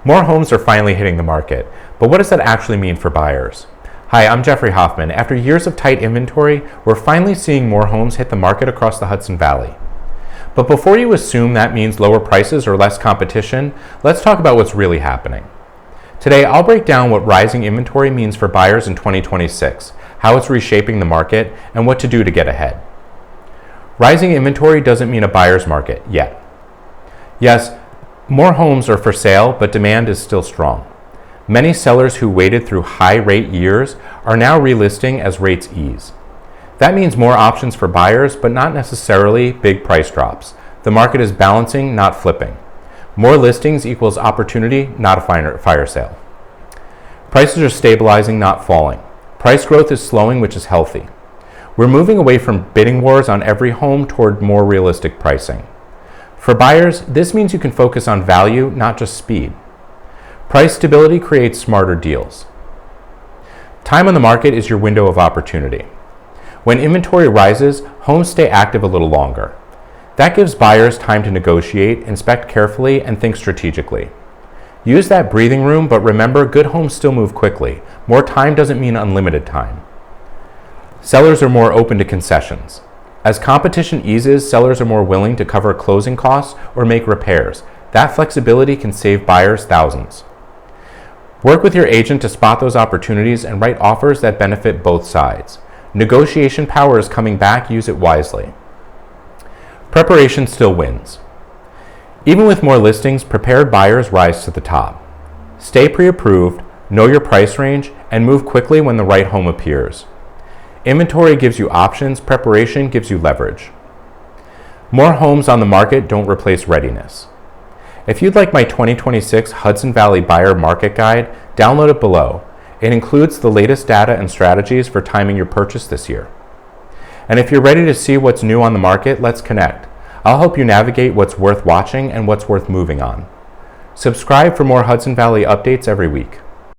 More homes are finally hitting the market, but what does that actually mean for buyers? Hi, I'm Jeffrey Hoffmann. After years of tight inventory, we're finally seeing more homes hit the market across the Hudson Valley. But before you assume that means lower prices or less competition, let's talk about what's really happening. Today, I'll break down what rising inventory means for buyers in 2026, how it's reshaping the market, and what to do to get ahead. Rising inventory doesn't mean a buyer's market yet. Yes, more homes are for sale, but demand is still strong. Many sellers who waited through high rate years are now relisting as rates ease. That means more options for buyers, but not necessarily big price drops. The market is balancing, not flipping. More listings equals opportunity, not a fire sale. Prices are stabilizing, not falling. Price growth is slowing, which is healthy. We're moving away from bidding wars on every home toward more realistic pricing. For buyers, this means you can focus on value, not just speed. Price stability creates smarter deals. Time on the market is your window of opportunity. When inventory rises, homes stay active a little longer. That gives buyers time to negotiate, inspect carefully, and think strategically. Use that breathing room, but remember, good homes still move quickly. More time doesn't mean unlimited time. Sellers are more open to concessions. As competition eases, sellers are more willing to cover closing costs or make repairs. That flexibility can save buyers thousands. Work with your agent to spot those opportunities and write offers that benefit both sides. Negotiation power is coming back, use it wisely. Preparation still wins. Even with more listings, prepared buyers rise to the top. Stay pre-approved, know your price range, and move quickly when the right home appears. Inventory gives you options, preparation gives you leverage. More homes on the market don't replace readiness. If you'd like my 2026 Hudson Valley Buyer Market Guide, download it below. It includes the latest data and strategies for timing your purchase this year. And if you're ready to see what's new on the market, let's connect. I'll help you navigate what's worth watching and what's worth moving on. Subscribe for more Hudson Valley updates every week.